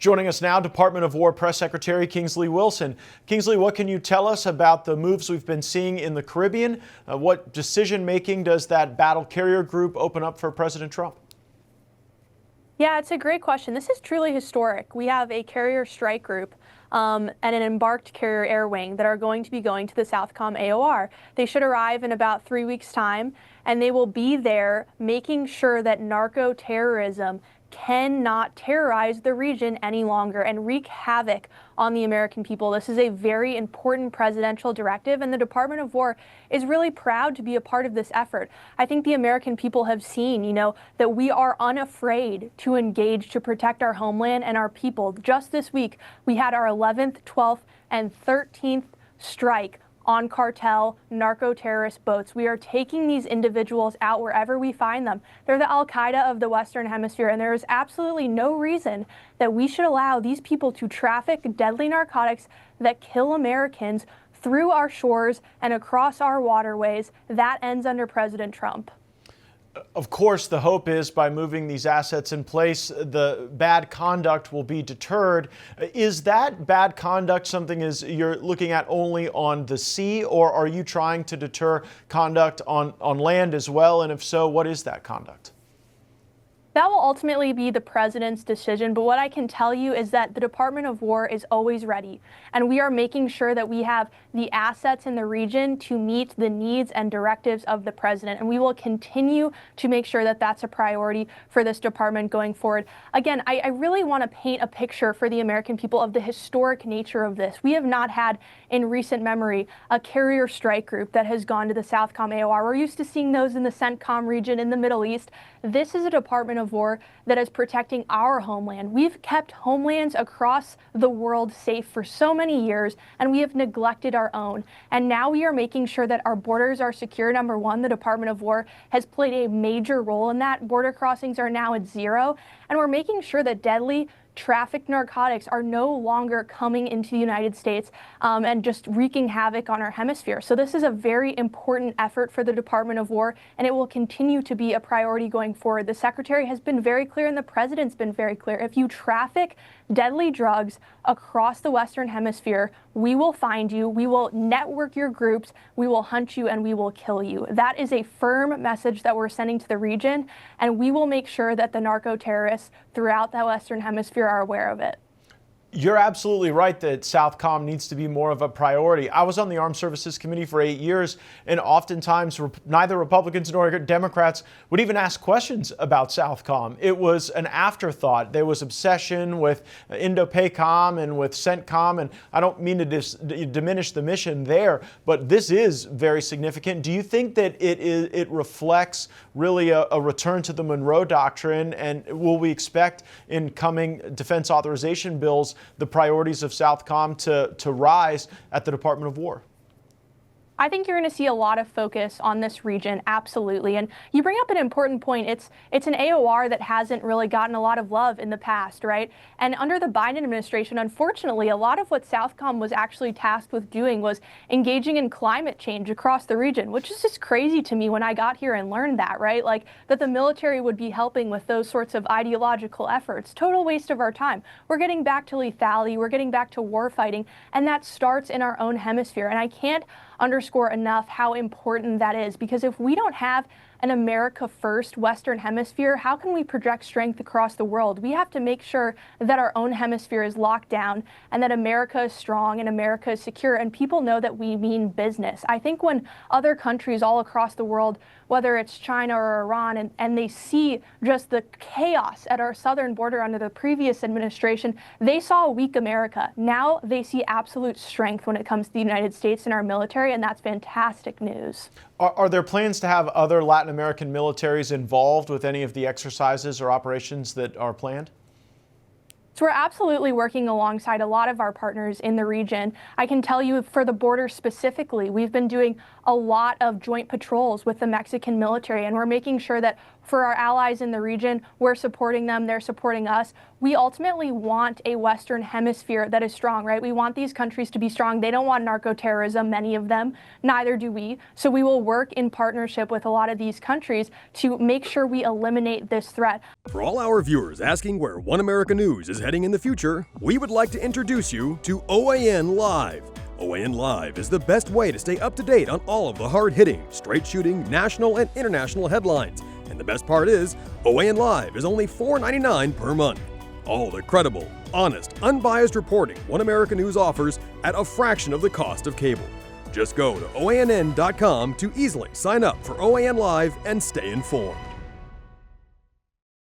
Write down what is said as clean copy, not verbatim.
Joining us now, Department of War Press Secretary Kingsley Wilson. Kingsley, what can you tell us about the moves we've been seeing in the Caribbean? What decision-making does that battle carrier group open up for President Trump? Yeah, it's a great question. This is truly historic. We have a carrier strike group and an embarked carrier air wing that are going to be going to the Southcom AOR. They should arrive in about 3 weeks' time, and they will be there making sure that narco-terrorism cannot terrorize the region any longer and wreak havoc on the American people. This is a very important presidential directive, and the Department of War is really proud to be a part of this effort. I think the American people have seen, that we are unafraid to engage to protect our homeland and our people. Just this week, we had our 11th, 12th, and 13th strike on cartel narco-terrorist boats. We are taking these individuals out wherever we find them. They're the al-Qaida of the Western Hemisphere, and there is absolutely no reason that we should allow these people to traffic deadly narcotics that kill Americans through our shores and across our waterways. That ends under President Trump. Of course, the hope is by moving these assets in place, the bad conduct will be deterred. Is that bad conduct something you're looking at only on the sea, or are you trying to deter conduct on land as well? And if so, what is that conduct? That will ultimately be the president's decision, but what I can tell you is that the Department of War is always ready, and we are making sure that we have the assets in the region to meet the needs and directives of the president, and we will continue to make sure that that's a priority for this department going forward. Again, I really want to paint a picture for the American people of the historic nature of this. We have not had in recent memory a carrier strike group that has gone to the Southcom AOR. We're used to seeing those in the CENTCOM region in the Middle East. This is a Department of War that is protecting our homeland. We've kept homelands across the world safe for so many years, and we have neglected our own. And now we are making sure that our borders are secure. Number one, the Department of War has played a major role in that. Border crossings are now at 0, and we're making sure that deadly trafficked narcotics are no longer coming into the United States and just wreaking havoc on our hemisphere. So this is a very important effort for the Department of War, and it will continue to be a priority going forward. The Secretary has been very clear, and the President's been very clear. If you traffic deadly drugs across the Western Hemisphere, we will find you, we will network your groups, we will hunt you, and we will kill you. That is a firm message that we're sending to the region, and we will make sure that the narco-terrorists throughout the Western Hemisphere are aware of it. You're absolutely right that Southcom needs to be more of a priority. I was on the Armed Services Committee for 8 years, and oftentimes neither Republicans nor Democrats would even ask questions about Southcom. It was an afterthought. There was obsession with Indo-PACOM and with CENTCOM, and I don't mean to diminish the mission there, but this is very significant. Do you think that it reflects really a return to the Monroe Doctrine, and will we expect in coming defense authorization bills the priorities of Southcom to rise at the Department of War? I think you're going to see a lot of focus on this region, absolutely. And you bring up an important point. It's an AOR that hasn't really gotten a lot of love in the past, right? And under the Biden administration, unfortunately, a lot of what Southcom was actually tasked with doing was engaging in climate change across the region, which is just crazy to me when I got here and learned that, right? Like that the military would be helping with those sorts of ideological efforts. Total waste of our time. We're getting back to lethality. We're getting back to war fighting, and that starts in our own hemisphere. And I can't underscore enough how important that is, because if we don't have an America first Western Hemisphere, how can we project strength across the world? We have to make sure that our own hemisphere is locked down and that America is strong and America is secure, and people know that we mean business. I think when other countries all across the world, whether it's China or Iran, and they see just the chaos at our southern border under the previous administration, they saw a weak America. Now they see absolute strength when it comes to the United States and our military, and that's fantastic news. Are there plans to have other Latin American militaries involved with any of the exercises or operations that are planned? So we're absolutely working alongside a lot of our partners in the region. I can tell you for the border specifically, we've been doing a lot of joint patrols with the Mexican military, and we're making sure that for our allies in the region. We're supporting them, they're supporting us. We ultimately want a Western Hemisphere that is strong, right? We want these countries to be strong. They don't want narco-terrorism, many of them, neither do we. So we will work in partnership with a lot of these countries to make sure we eliminate this threat. For all our viewers asking where One America News is heading in the future, we would like to introduce you to OAN Live. OAN Live is the best way to stay up to date on all of the hard-hitting, straight-shooting, national and international headlines. And the best part is, OAN Live is only $4.99 per month. All the credible, honest, unbiased reporting One America News offers at a fraction of the cost of cable. Just go to OANN.com to easily sign up for OAN Live and stay informed.